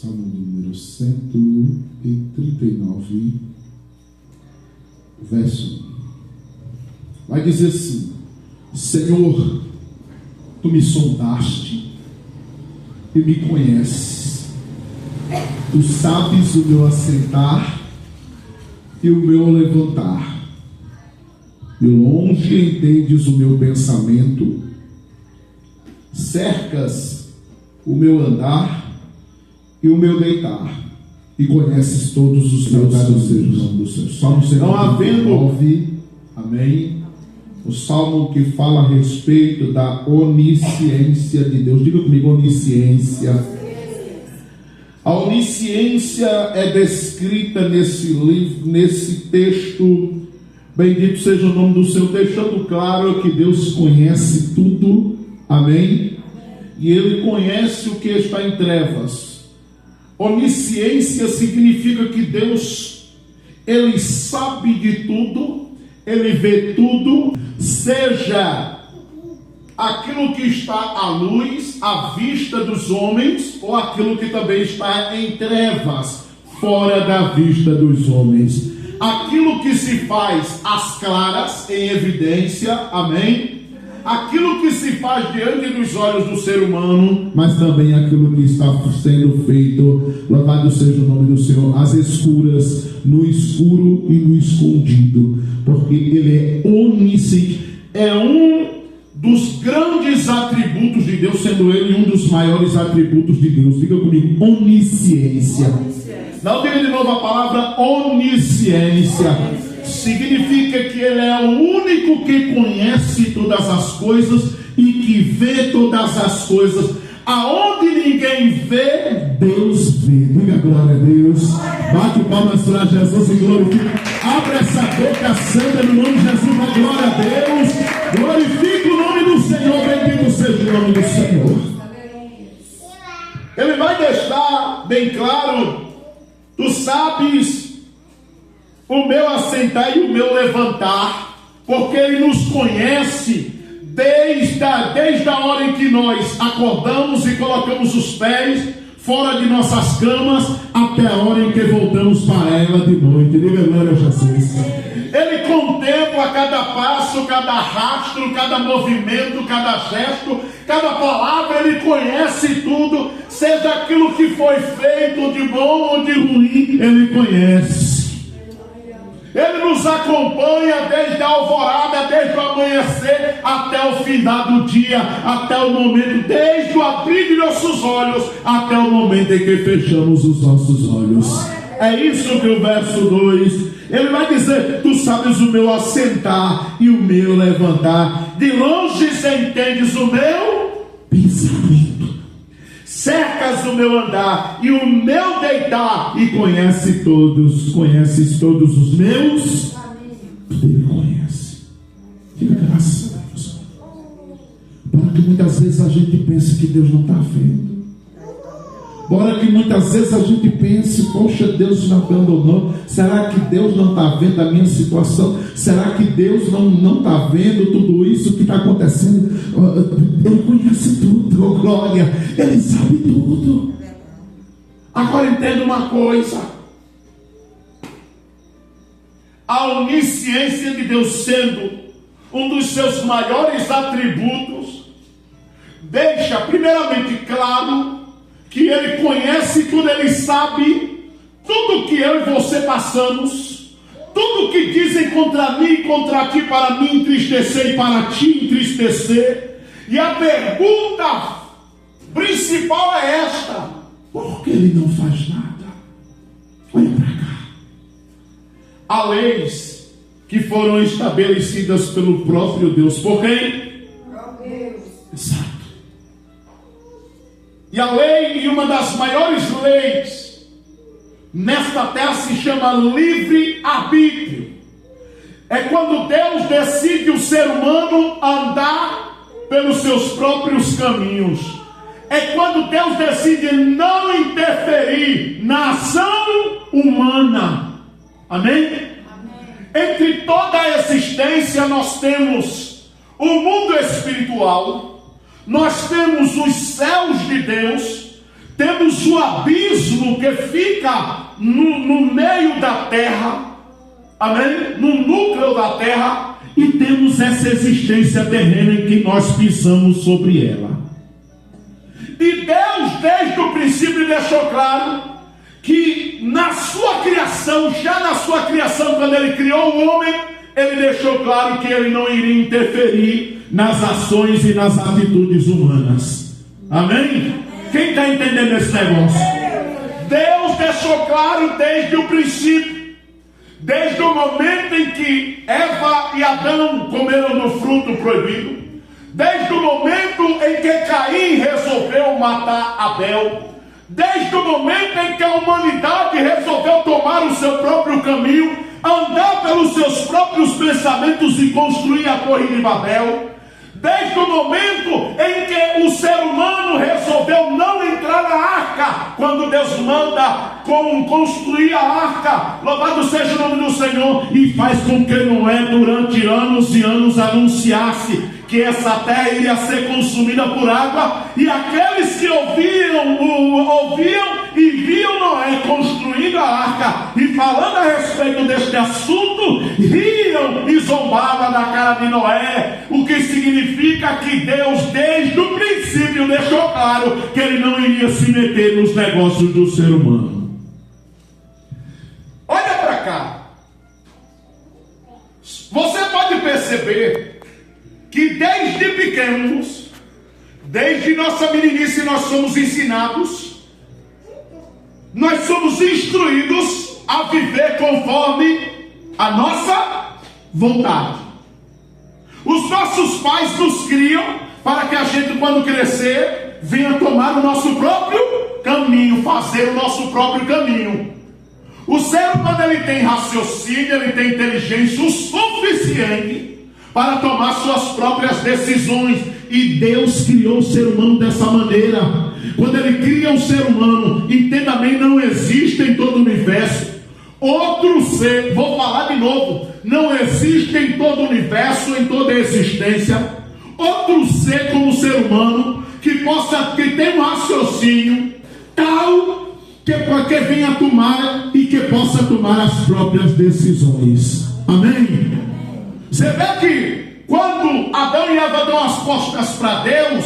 Salmo número 139, verso 1. Vai dizer assim: Senhor, tu me sondaste e me conheces. Tu sabes o meu assentar e o meu levantar. De longe entendes o meu pensamento. Cercas o meu andar e o meu deitar, e conheces todos os meus desejos. Salmo 109, amém. O salmo que fala a respeito da onisciência de Deus. Diga comigo, onisciência. A onisciência é descrita nesse livro, nesse texto. Bendito seja o nome do Senhor, deixando claro que Deus conhece tudo, amém? E Ele conhece o que está em trevas. Onisciência significa que Deus, Ele sabe de tudo, Ele vê tudo, seja aquilo que está à luz, à vista dos homens, ou aquilo que também está em trevas, fora da vista dos homens. Aquilo que se faz às claras, em evidência, amém? Aquilo que se faz diante dos olhos do ser humano, mas também aquilo que está sendo feito, louvado seja o nome do Senhor, às escuras, no escuro e no escondido, porque Ele é onisciente. É um dos grandes atributos de Deus, sendo Ele um dos maiores atributos de Deus. Diga comigo, onisciência. Não diga de novo a palavra onisciência. Significa que Ele é o único que conhece todas as coisas e que vê todas as coisas. Aonde ninguém vê, Deus vê. Diga glória a Deus. Bate palmas para Jesus e glorifica. Abre essa boca santa no nome de Jesus. Dá glória a Deus. Glorifica o nome do Senhor. Bendito seja o nome do Senhor. Ele vai deixar bem claro: tu sabes o meu assentar e o meu levantar, porque Ele nos conhece desde a hora em que nós acordamos e colocamos os pés fora de nossas camas, até a hora em que voltamos para ela de noite. Diga glória a Jesus. Ele contempla cada passo, cada rastro, cada movimento, cada gesto, cada palavra. Ele conhece tudo, seja aquilo que foi feito de bom ou de ruim, Ele conhece. Ele nos acompanha desde a alvorada, desde o amanhecer até o final do dia, até o momento, desde o abrir de nossos olhos até o momento em que fechamos os nossos olhos. É isso que o verso 2, ele vai dizer: tu sabes o meu assentar e o meu levantar, de longe entendes o meu pensamento. Cercas o meu andar e o meu deitar, e conheces todos os meus. Ele conhece. Diga graças a Deus. Para que muitas vezes a gente pense que Deus não está vendo. Bora que muitas vezes a gente pense: poxa, Deus me abandonou. Será que Deus não está vendo a minha situação? Será que Deus não está vendo tudo isso que está acontecendo? Ele conhece tudo, oh glória. Ele sabe tudo. Agora entenda uma coisa: a onisciência de Deus sendo um dos seus maiores atributos, deixa primeiramente claro que Ele conhece tudo, Ele sabe tudo que eu e você passamos, tudo que dizem contra mim e contra ti, para me entristecer e para ti entristecer. E a pergunta principal é esta: por que Ele não faz nada? Olha para cá. Há leis que foram estabelecidas pelo próprio Deus. Por quem? Por Deus. Exato. E a lei, e uma das maiores leis nesta terra, se chama livre-arbítrio. É quando Deus decide o ser humano andar pelos seus próprios caminhos. É quando Deus decide não interferir na ação humana. Amém? Amém. Entre toda a existência nós temos o mundo espiritual, nós temos os céus de Deus, temos temos o abismo que fica no meio da terra, amém? No núcleo da terra, e temos essa existência terrena em que nós pisamos sobre ela. E Deus, desde o princípio, deixou claro que na sua criação, já na sua criação, quando Ele criou o homem, Ele deixou claro que Ele não iria interferir nas ações e nas atitudes humanas. Amém? Quem está entendendo esse negócio? Deus deixou claro desde o princípio, desde o momento em que Eva e Adão comeram do fruto proibido, desde o momento em que Caim resolveu matar Abel, desde o momento em que a humanidade resolveu tomar o seu próprio caminho, andar pelos seus próprios pensamentos e construir a Torre de Babel, desde o momento em que o ser humano resolveu não entrar na arca, quando Deus manda construir a arca, louvado seja o nome do Senhor, e faz com que Noé durante anos e anos anunciasse que essa terra iria ser consumida por água, e aqueles que ouviam e viam Noé construindo a arca e falando a respeito deste assunto, riam e zombavam da cara de Noé, o que significa que Deus desde o princípio deixou claro que Ele não iria se meter nos negócios do ser humano. Olha para cá, você pode perceber que desde pequenos, desde nossa meninice, nós somos ensinados, nós somos instruídos a viver conforme a nossa vontade. Os nossos pais nos criam para que a gente, quando crescer, venha tomar o nosso próprio caminho, fazer o nosso próprio caminho. O ser humano, ele tem raciocínio, ele tem inteligência o suficiente para tomar suas próprias decisões, e Deus criou o ser humano dessa maneira. Quando Ele cria um ser humano, entenda bem, não existe em todo o universo outro ser, vou falar de novo, não existe em todo o universo, em toda a existência, outro ser como o ser humano, que tenha um raciocínio tal, que venha tomar e que possa tomar as próprias decisões. Amém? Você vê que quando Adão e Eva dão as costas para Deus,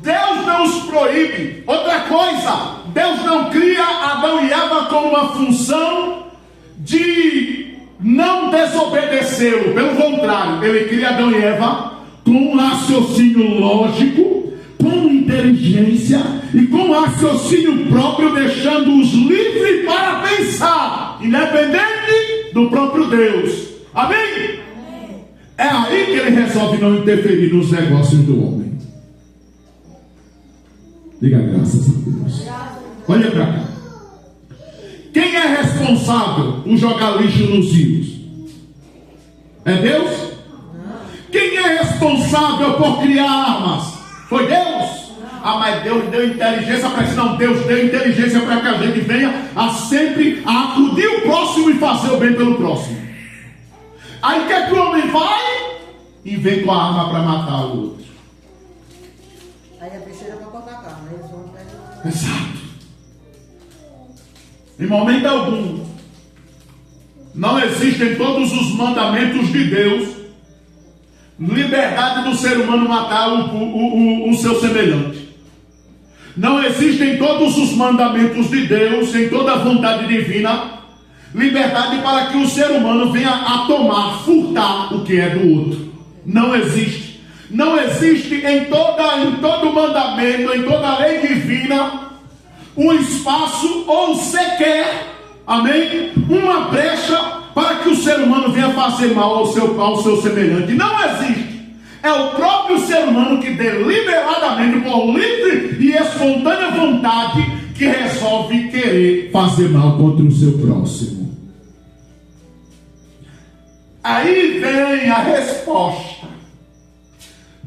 Deus não os proíbe. Outra coisa, Deus não cria Adão e Eva com uma função de não desobedecê-lo. Pelo contrário, Ele cria Adão e Eva com um raciocínio lógico, com inteligência e com raciocínio próprio, deixando-os livres para pensar, independente do próprio Deus. Amém? É aí que Ele resolve não interferir nos negócios do homem. Diga graças a Deus. Olha para cá. Quem é responsável por jogar lixo nos rios? É Deus? Quem é responsável por criar armas? Foi Deus? Ah, mas Deus deu inteligência para isso. Não, Deus deu inteligência para que a gente venha sempre a acudir o próximo e fazer o bem pelo próximo. Aí o que é que o homem vai? Inventa uma arma para matar o outro. Aí a peixeira para cortar a carne. Aí eles vão pegar. Exato. Em momento algum, não existem todos os mandamentos de Deus liberdade do ser humano matar o seu semelhante. Não existem todos os mandamentos de Deus, em toda a vontade divina, liberdade para que o ser humano venha a tomar, furtar o que é do outro. Não existe. Não existe em todo mandamento, em toda lei divina, um espaço ou sequer, amém, uma brecha para que o ser humano venha fazer mal ao seu semelhante. Não existe. É o próprio ser humano que deliberadamente, por livre e espontânea vontade, que resolve querer fazer mal contra o seu próximo. Aí vem a resposta.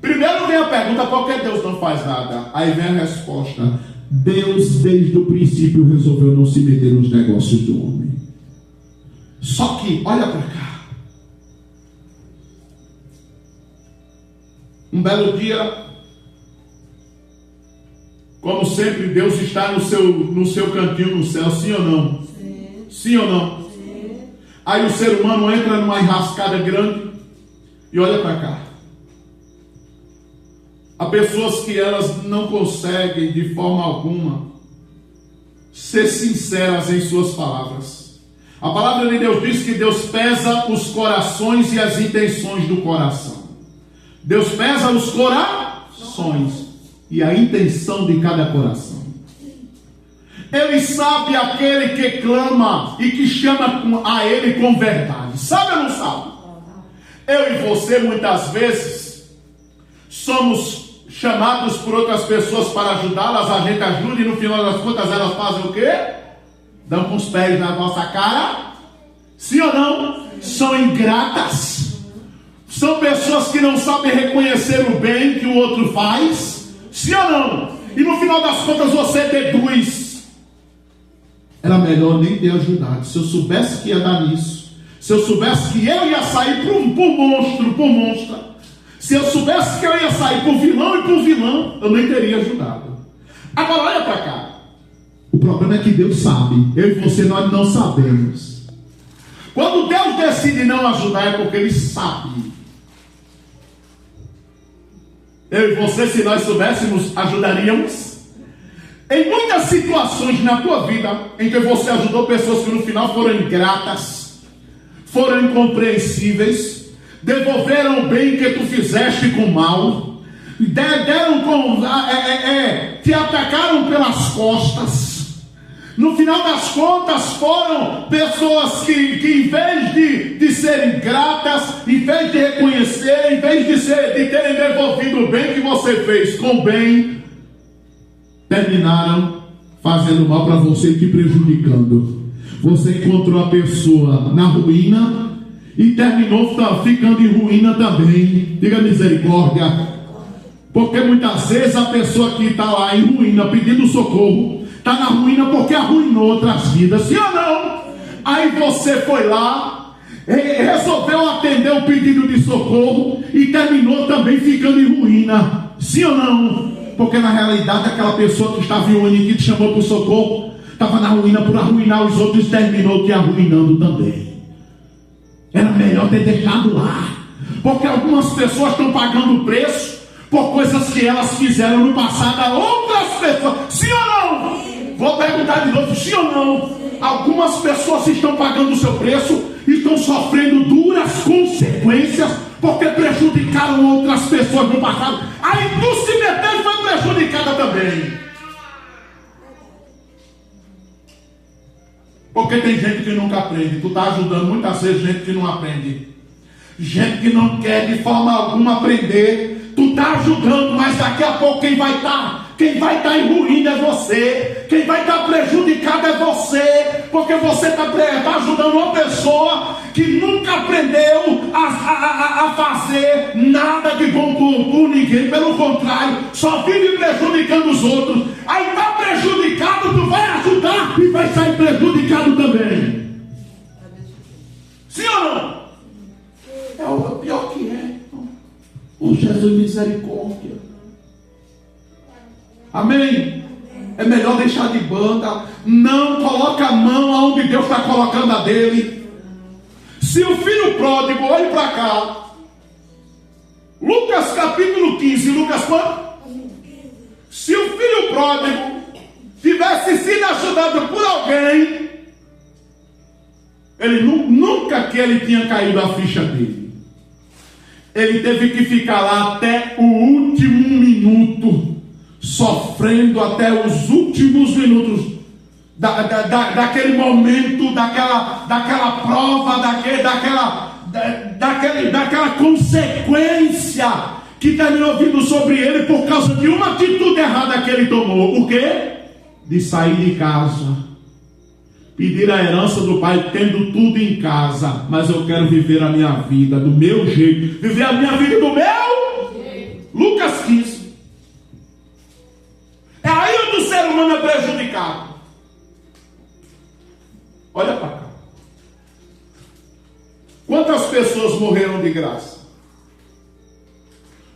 Primeiro vem a pergunta: por que Deus não faz nada? Aí vem a resposta: Deus desde o princípio resolveu não se meter nos negócios do homem. Só que, olha para cá, um belo dia, Como sempre, Deus está no seu cantinho no céu, sim ou não? Sim. Sim ou não? Sim. Aí o ser humano entra numa enrascada grande e olha para cá. Há pessoas que elas não conseguem de forma alguma ser sinceras em suas palavras. A palavra de Deus diz que Deus pesa os corações e as intenções do coração. Deus pesa os corações e a intenção de cada coração. Ele sabe aquele que clama e que chama a Ele com verdade. Sabe ou não sabe? Eu e você muitas vezes somos chamados por outras pessoas para ajudá-las, a gente ajuda e no final das contas elas fazem o quê? Dão com os pés na nossa cara. Sim ou não? São ingratas. São pessoas que não sabem reconhecer o bem que o outro faz. Sim ou não? E no final das contas você deduz: era melhor nem ter ajudado. Se eu soubesse que ia dar nisso, se eu soubesse que eu ia sair por monstro, por monstra, se eu soubesse que eu ia sair por vilão e por vilão, eu nem teria ajudado. Agora olha para cá. O problema é que Deus sabe. Eu e você, nós não sabemos. Quando Deus decide não ajudar, é porque Ele sabe. Eu e você, se nós soubéssemos, ajudaríamos. Em muitas situações na tua vida, em que você ajudou pessoas que no final foram ingratas, foram incompreensíveis, devolveram o bem que tu fizeste com mal, te atacaram pelas costas. No final das contas foram pessoas que em vez de serem gratas, em vez de reconhecer, em vez de terem devolvido o bem que você fez com bem, terminaram fazendo mal para você e te prejudicando. Você encontrou a pessoa na ruína e terminou ficando em ruína também. Diga misericórdia. Porque muitas vezes a pessoa que está lá em ruína pedindo socorro, está na ruína porque arruinou outras vidas. Sim ou não? Aí você foi lá, resolveu atender o pedido de socorro e terminou também ficando em ruína. Sim ou não? Porque na realidade aquela pessoa que estava em ruína e que te chamou por socorro estava na ruína por arruinar os outros e terminou te arruinando também. Era melhor ter deixado lá. Porque algumas pessoas estão pagando preço por coisas que elas fizeram no passado a outras pessoas. Sim ou não? Vou perguntar de novo, sim ou não? Algumas pessoas estão pagando o seu preço e estão sofrendo duras consequências porque prejudicaram outras pessoas no passado. Aí tu se meteu e foi prejudicada também. Porque tem gente que nunca aprende. Tu está ajudando muitas vezes gente que não aprende. Gente que não quer de forma alguma aprender. Tu está ajudando, mas daqui a pouco quem vai estar em ruína é você. Quem vai estar prejudicado é você. Porque você está ajudando uma pessoa que nunca aprendeu a fazer nada de bom por ninguém. Pelo contrário, só vive prejudicando os outros. Aí está prejudicado, tu vai ajudar e vai sair prejudicado também. Sim ou não? É o pior que é. Oh, Jesus, misericórdia. Amém? É melhor deixar de banda. Não coloca a mão aonde Deus está colocando a dele. Se o filho pródigo, olhe para cá. Lucas capítulo 15. Lucas quanto? Se o filho pródigo tivesse sido ajudado por alguém, ele nunca que ele tinha caído a ficha dele. Ele teve que ficar lá até o último minuto, sofrendo até os últimos minutos daquele momento, daquela prova, daquela consequência que terminou vindo sobre ele por causa de uma atitude errada que ele tomou. O quê? De sair de casa. Pedir a herança do pai, tendo tudo em casa, mas eu quero viver a minha vida do meu jeito, viver a minha vida do meu jeito. Lucas 15. É aí onde o ser humano é prejudicado. Olha para cá. Quantas pessoas morreram de graça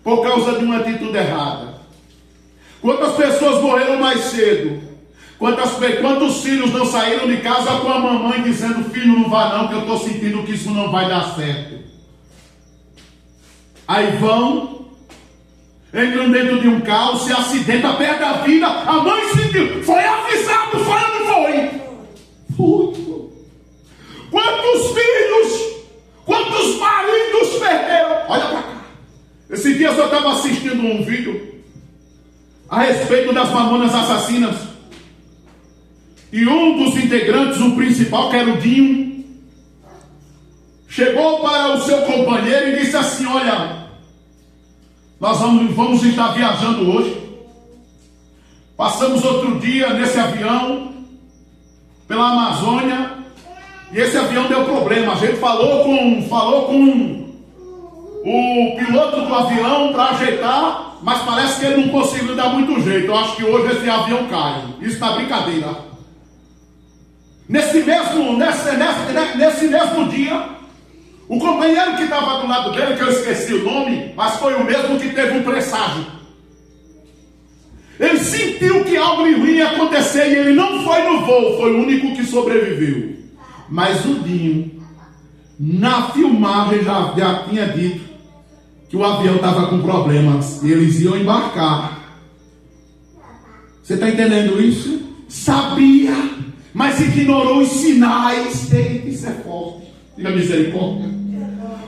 por causa de uma atitude errada? Quantas pessoas morreram mais cedo. Quantos filhos não saíram de casa com a mamãe dizendo: filho, não vá não, que eu estou sentindo que isso não vai dar certo. Aí vão, entram dentro de um carro, se acidenta, perde a vida. A mãe sentiu, foi avisado, foi ou não foi? Foi. Quantos filhos, quantos maridos perderam? Olha para cá. Esse dia eu estava assistindo um vídeo a respeito das Mamonas Assassinas. E um dos integrantes, o principal, que era o Dinho, chegou para o seu companheiro e disse assim: olha, nós vamos estar viajando hoje. Passamos outro dia nesse avião pela Amazônia e esse avião deu problema. A gente falou com o piloto do avião para ajeitar, mas parece que ele não conseguiu dar muito jeito. Eu acho que hoje esse avião cai. Isso está brincadeira. Nesse mesmo dia, o companheiro que estava do lado dele, que eu esqueci o nome, mas foi o mesmo que teve um presságio. Ele sentiu que algo ia acontecer e ele não foi no voo, foi o único que sobreviveu. Mas o Dinho, na filmagem, já tinha dito que o avião estava com problemas e eles iam embarcar. Você está entendendo isso? Sabia, mas ignorou os sinais. Eita, isso é forte. Diga misericórdia.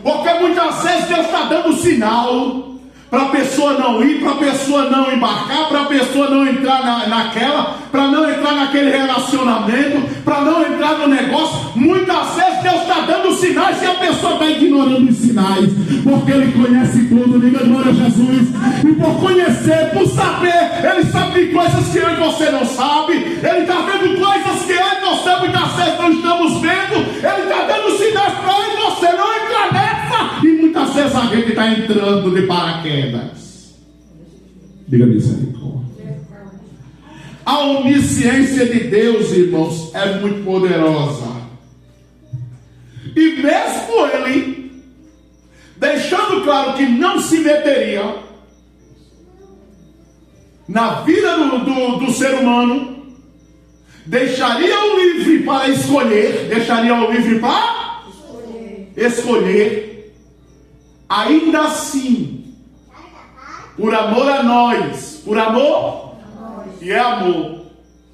Porque muitas vezes Deus está dando sinal para a pessoa não ir, para a pessoa não embarcar, para a pessoa não entrar para não entrar naquele relacionamento, para não entrar no negócio. Muitas vezes Deus está dando sinais e a pessoa está ignorando os sinais, porque Ele conhece tudo. Diga glória a Jesus. E por conhecer, por saber, Ele sabe de coisas que eu e você não sabe. Ele está vendo coisas que eu e você muitas vezes não estamos vendo. Ele está dando sinais para eu e você não entrar nessa. E muitas vezes a gente está entrando de paraquedas. Diga misericórdia. A onisciência de Deus, irmãos, é muito poderosa. E mesmo Ele deixando claro que não se meteria na vida do ser humano, deixaria o livre para escolher, deixaria o livre para escolher, ainda assim, por amor a nós, por amor, e é amor,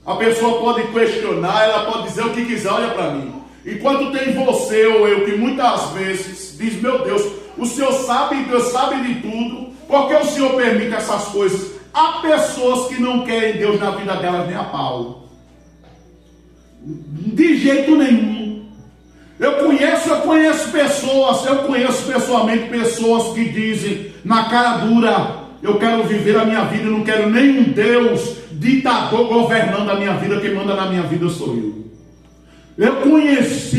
a pessoa pode questionar, ela pode dizer o que quiser. Olha para mim, enquanto tem você ou eu que muitas vezes diz: meu Deus, o Senhor sabe, Deus sabe de tudo, porque o Senhor permite essas coisas. Há pessoas que não querem Deus na vida delas nem a pau, de jeito nenhum. Eu conheço pessoalmente pessoas que dizem na cara dura: eu quero viver a minha vida, eu não quero nenhum Deus ditador governando a minha vida, quem manda na minha vida sou eu. Eu conheço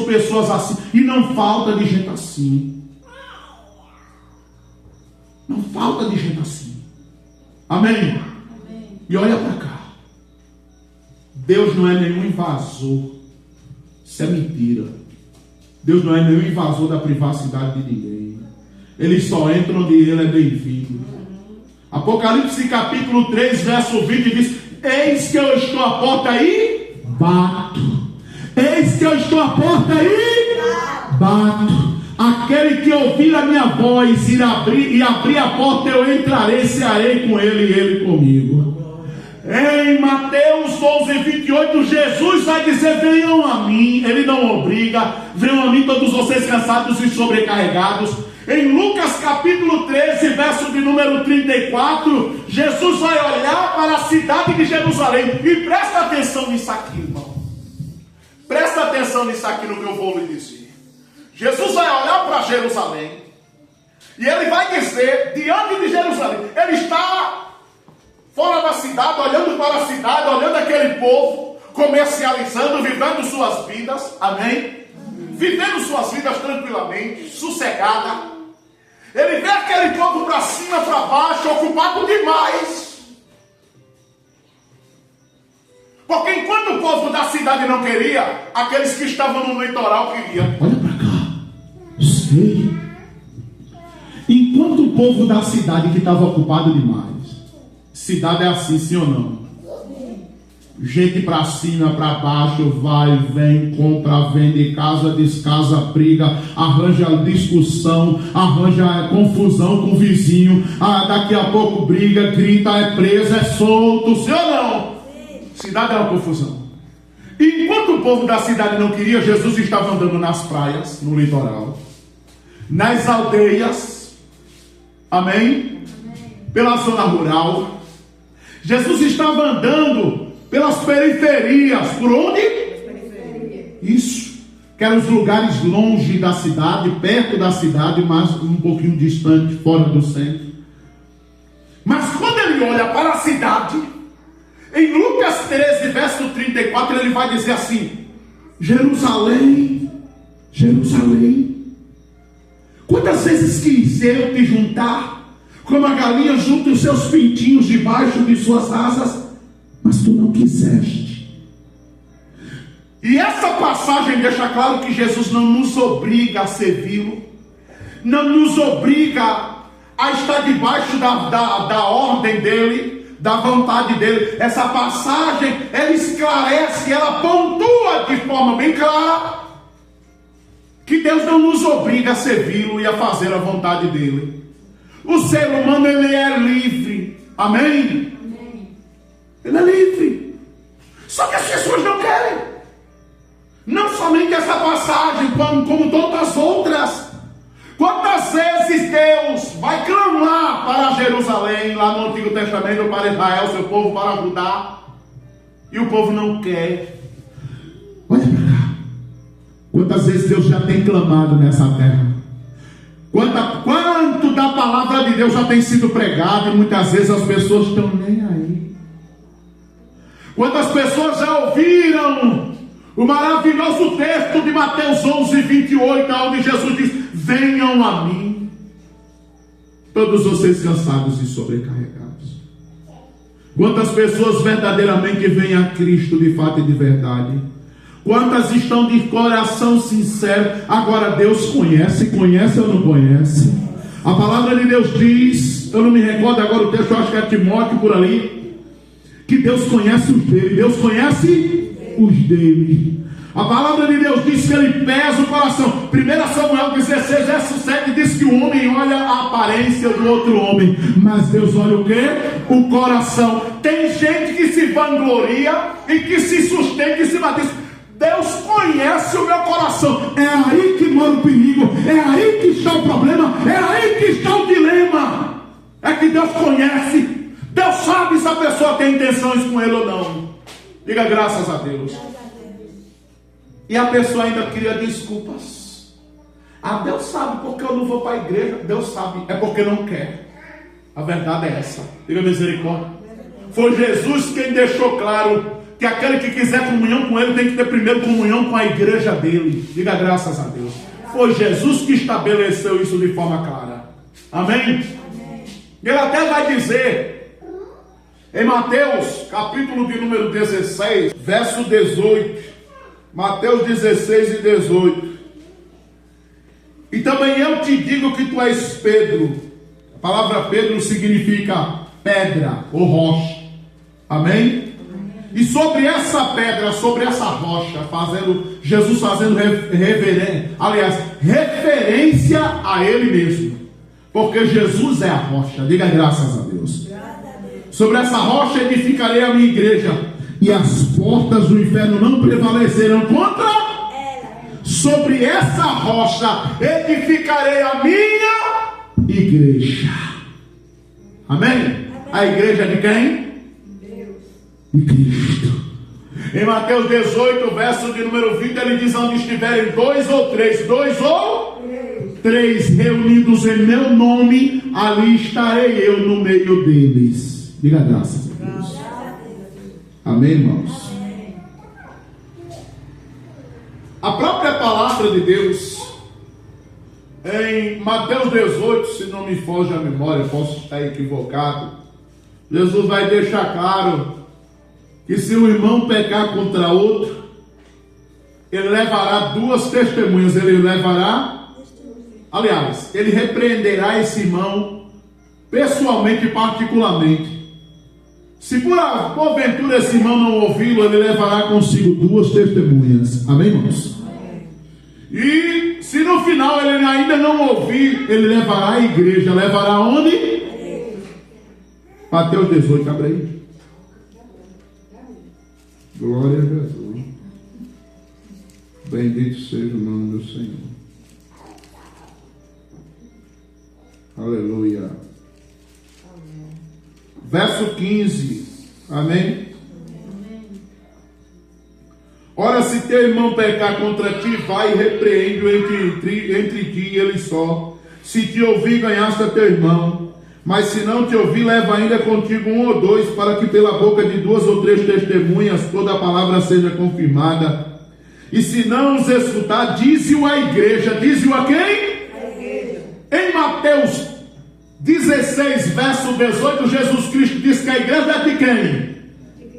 pessoas assim, e não falta de gente assim. Não falta de gente assim. Amém? Amém. E olha para cá. Deus não é nenhum invasor. Isso é mentira. Deus não é nenhum invasor da privacidade de ninguém. Ele só entra onde ele é bem-vindo. Apocalipse capítulo 3, verso 20 diz: eis que eu estou à porta e bato. Eis que eu estou à porta e bato. Aquele que ouvir a minha voz e abrir a porta, eu entrarei, cearei com ele e ele comigo. Em Mateus 12, 28, Jesus vai dizer: venham a mim. Ele não obriga. Venham a mim todos vocês cansados e sobrecarregados. Em Lucas capítulo 13, verso de número 34, Jesus vai olhar para a cidade de Jerusalém. E presta atenção nisso aqui, irmão. Presta atenção nisso aqui no que eu vou lhe dizer. Jesus vai olhar para Jerusalém e ele vai dizer, diante de Jerusalém, ele está fora da cidade, olhando para a cidade, olhando aquele povo, comercializando, vivendo suas vidas, amém? Vivendo suas vidas tranquilamente, sossegada. Ele vê aquele povo para cima, para baixo, ocupado demais. Porque enquanto o povo da cidade não queria, aqueles que estavam no litoral queriam. Olha para cá. Sei. Enquanto o povo da cidade que estava ocupado demais Cidade é assim, sim ou não? Gente para cima, para baixo, vai, vem, compra, vende, casa, descasa, briga, arranja discussão, arranja confusão com o vizinho, daqui a pouco briga, grita, é preso, é solto, sim ou não? Cidade é uma confusão. E enquanto o povo da cidade não queria, Jesus estava andando nas praias, no litoral, nas aldeias, amém? Pela zona rural. Jesus estava andando pelas periferias. Por onde? Isso. Que eram os lugares longe da cidade, perto da cidade, mas um pouquinho distante, fora do centro. Mas quando ele olha para a cidade, em Lucas 13, verso 34, ele vai dizer assim: Jerusalém, Jerusalém, quantas vezes quis eu te juntar, como a galinha junta os seus pintinhos debaixo de suas asas, mas tu não quiseste. E essa passagem deixa claro que Jesus não nos obriga a servi-lo, não nos obriga a estar debaixo da ordem dele, da vontade dele. Essa passagem, ela esclarece, ela pontua de forma bem clara que Deus não nos obriga a servi-lo e a fazer a vontade dele. O ser humano, ele é livre. Amém? Ele é livre. Só que as pessoas não querem. Não somente essa passagem, como todas as outras. Quantas vezes Deus vai clamar para Jerusalém, lá no Antigo Testamento, para Israel, seu povo, para Judá, e o povo não quer. Olha para cá. Quantas vezes Deus já tem clamado nessa terra? Quanto da palavra de Deus já tem sido pregado, e muitas vezes as pessoas estão nem aí. Quantas pessoas já ouviram o maravilhoso texto de Mateus 11, 28, onde Jesus diz: venham a mim, todos vocês cansados e sobrecarregados. Quantas pessoas verdadeiramente vêm a Cristo de fato e de verdade? Quantas estão de coração sincero? Agora Deus conhece ou não conhece? A palavra de Deus diz, eu não me recordo agora o texto, eu acho que é Timóteo por ali, que Deus conhece os dele. Deus conhece os dele. A palavra de Deus diz que ele pesa o coração. 1 Samuel 16, verso 7 diz que o homem olha a aparência do outro homem, mas Deus olha o quê? O coração. Tem gente que se vangloria e que se sustenta em cima disso. Deus conhece o meu coração. É aí que mora o perigo. É aí que está o problema. É aí que está o dilema. É que Deus conhece. Deus sabe se a pessoa tem intenções com ele ou não. Diga graças a Deus. E a pessoa ainda cria desculpas. Deus sabe porque eu não vou para a igreja. Deus sabe, é porque não quer. A verdade é essa. Diga misericórdia. Foi Jesus quem deixou claro que aquele que quiser comunhão com ele tem que ter primeiro comunhão com a igreja dele. Diga graças a Deus. Foi Jesus que estabeleceu isso de forma clara. Amém? Ele até vai dizer em Mateus, capítulo de número 16, verso 18. Mateus 16 e 18. E também eu te digo que tu és Pedro. A palavra Pedro significa pedra ou rocha. Amém? E sobre essa pedra, sobre essa rocha, Jesus fazendo referência a ele mesmo. Porque Jesus é a rocha. Diga graças a Deus. Sobre essa rocha edificarei a minha igreja, e as portas do inferno não prevalecerão contra ela. Sobre essa rocha edificarei a minha igreja. Amém? A igreja de quem? De Cristo. Em Mateus 18, verso de número 20, ele diz: onde estiverem dois ou três reunidos em meu nome, ali estarei eu no meio deles. Diga graças a Deus. Amém, irmãos? A própria palavra de Deus, em Mateus 18, se não me foge a memória, posso estar equivocado, Jesus vai deixar claro que se o irmão pecar contra outro, ele levará duas testemunhas. Ele repreenderá esse irmão pessoalmente e particularmente. Se porventura esse irmão não ouvi-lo, ele levará consigo 2 testemunhas. Amém, irmãos? E se no final ele ainda não ouvir, ele levará a igreja. Levará onde? Mateus 18, abre aí. Glória a Jesus. Bendito seja o nome do Senhor. Aleluia. Amém. Verso 15. Amém? Ora, se teu irmão pecar contra ti, vai e repreende-o entre ti e ele só. Se te ouvir, ganhaste a teu irmão. Mas se não te ouvir, leva ainda contigo 1 ou 2, para que pela boca de 2 ou 3 testemunhas toda a palavra seja confirmada. E se não os escutar, dize-o à igreja. Dize-o a quem? A igreja. Em Mateus 16, verso 18, Jesus Cristo diz que a igreja é de quem?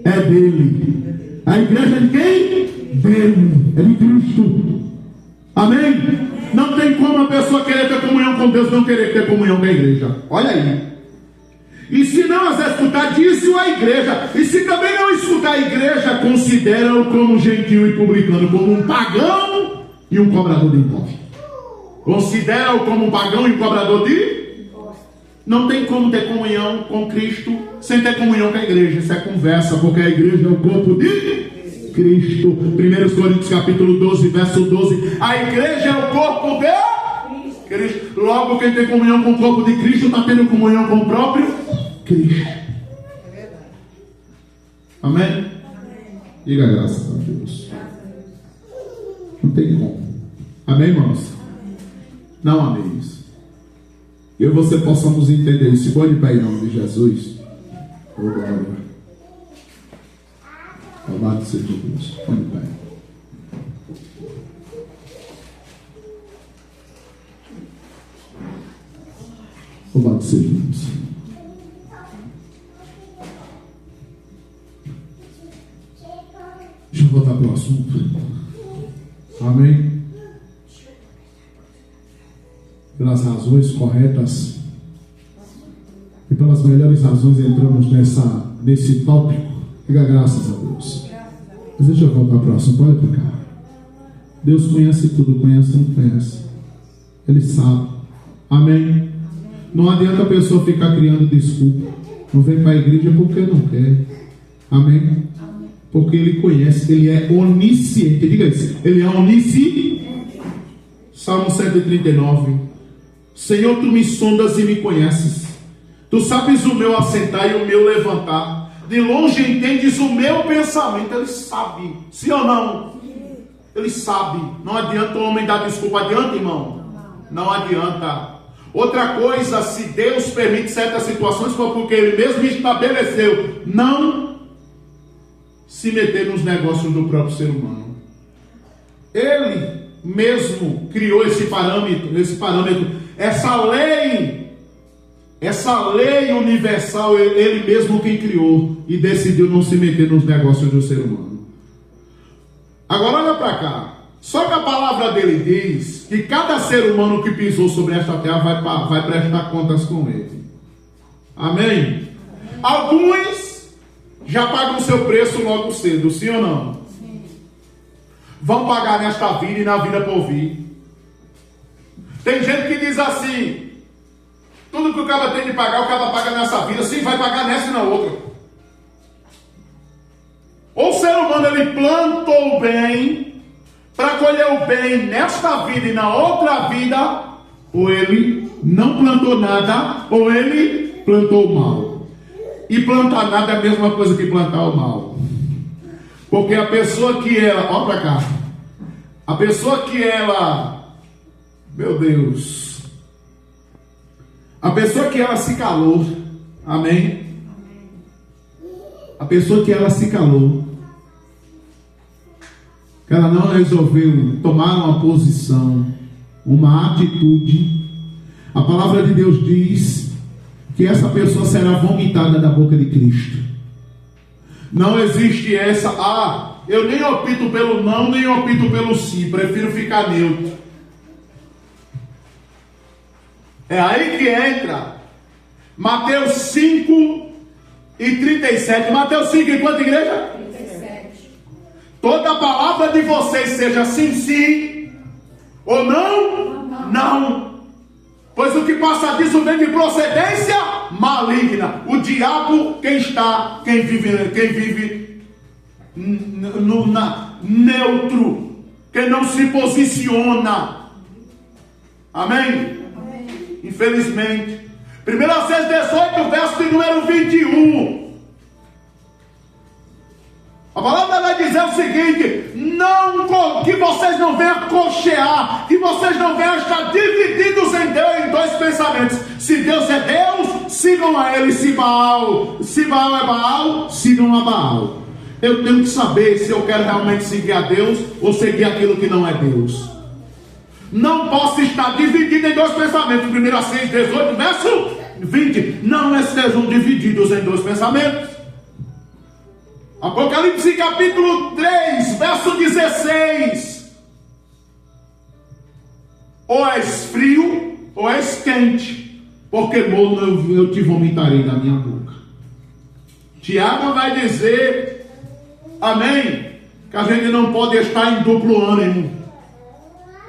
É dele. A igreja é de quem? Dele. É de Cristo. Amém? Não tem como a pessoa querer ter comunhão com Deus, não querer ter comunhão com a igreja. Olha aí. E se não as escutar, diz-o à igreja. E se também não escutar a igreja, considera-o como gentil e publicano, como um pagão e um cobrador de impostos. Considera-o como um pagão e um cobrador de impostos. Não tem como ter comunhão com Cristo sem ter comunhão com a igreja. Isso é conversa, porque a igreja é o corpo de Cristo. 1 Coríntios capítulo 12, verso 12. A igreja é o corpo de Cristo. Logo, quem tem comunhão com o corpo de Cristo está tendo comunhão com o próprio Cristo. É verdade. Amém? Amém. Diga graças a Deus. Não tem como. Amém, irmãos? Não amém isso. Eu e você possamos entender isso. Põe de pé em nome de Jesus. Oh, glória. Louvado seja Deus. Põe de pé. Louvado seja Deus. Deixa eu voltar para o assunto. Amém? Pelas razões corretas e pelas melhores razões entramos nesse tópico. Diga graças a Deus. Mas deixa eu voltar para o assunto. Olha para cá. Deus conhece tudo, conhece ou não conhece. Ele sabe. Amém? Não adianta a pessoa ficar criando desculpa. Não vem para a igreja porque não quer. Amém? Porque ele conhece, ele é onisciente. Diga isso. Ele é onisciente. Salmo 139. Senhor, tu me sondas e me conheces. Tu sabes o meu assentar e o meu levantar. De longe entendes o meu pensamento. Ele sabe. Sim ou não? Ele sabe. Não adianta o homem dar desculpa. Adianta, irmão? Não adianta. Outra coisa, se Deus permite certas situações, foi porque Ele mesmo estabeleceu. Não se meter nos negócios do próprio ser humano. Ele mesmo criou esse parâmetro, essa lei universal, Ele mesmo quem criou e decidiu não se meter nos negócios do ser humano. Agora olha para cá. Só que a palavra dele diz que cada ser humano que pisou sobre esta terra vai prestar contas com ele. Amém? Alguns já pagam o seu preço logo cedo, sim ou não? Sim. Vão pagar nesta vida e na vida por vir. Tem gente que diz assim: tudo que o cara tem de pagar, o cara paga nessa vida. Sim, vai pagar nessa e na outra. Ou o ser humano, ele plantou o bem para colher o bem nesta vida e na outra vida, ou ele não plantou nada, ou ele plantou o mal. E plantar nada é a mesma coisa que plantar o mal. Porque a pessoa que ela, olha para cá, a pessoa que ela, meu Deus, a pessoa que ela se calou, amém? A pessoa que ela se calou, que ela não resolveu tomar uma posição, uma atitude, a palavra de Deus diz que essa pessoa será vomitada da boca de Cristo. Não existe essa, eu nem opto pelo não, nem opto pelo sim, prefiro ficar neutro. É aí que entra Mateus 5, e 37. Mateus 5, enquanto igreja? 37. Toda palavra de vocês seja sim, sim, ou não, não. Pois o que passa disso vem de procedência maligna. O diabo, quem vive neutro, quem não se posiciona. Amém? Infelizmente. 1 Reis 18, verso de número 21. A palavra vai dizer o seguinte: que vocês não venham cochear, que vocês não venham estar divididos em dois pensamentos. Se Deus é Deus, sigam a Ele. Se Baal é Baal, sigam a Baal. Eu tenho que saber se eu quero realmente seguir a Deus ou seguir aquilo que não é Deus. Não posso estar dividido em dois pensamentos. 1 Reis 18, verso 20. Não estejam divididos em dois pensamentos. Apocalipse capítulo 3, verso 16. Ou és frio, ou és quente, porque morno eu te vomitarei da minha boca. Tiago vai dizer, amém, que a gente não pode estar em duplo ânimo.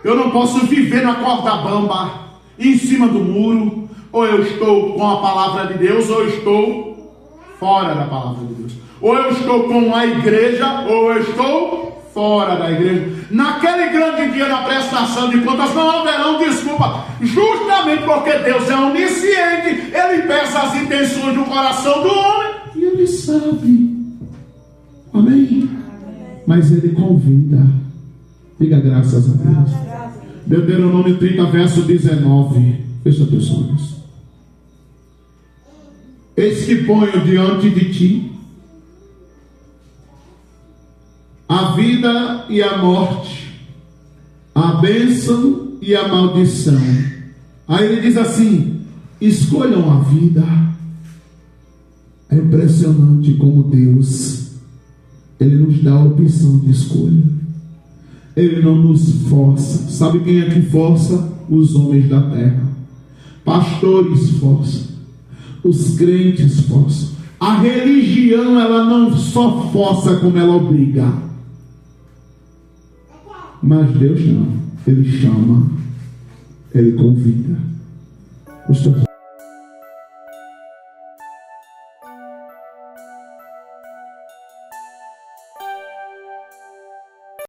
Eu não posso viver na corda bamba, em cima do muro. Ou eu estou com a palavra de Deus, ou eu estou fora da palavra de Deus. Ou eu estou com a igreja, ou eu estou fora da igreja. Naquele grande dia da prestação de contas não haverão desculpa, justamente porque Deus é onisciente. Ele pesa as intenções do coração do homem e Ele sabe. Amém? Mas Ele convida. Diga graças a Deus. Deuteronômio 30, verso 19. Fecha teus olhos. Eis que ponho diante de ti a vida e a morte, a bênção e a maldição. Aí ele diz assim: escolham a vida. É impressionante como Deus, Ele nos dá a opção de escolha. Ele não nos força. Sabe quem é que força? Os homens da terra. Pastores forçam, os crentes forçam. A religião, ela não só força, como ela obriga. Mas Deus não. Ele chama, Ele convida.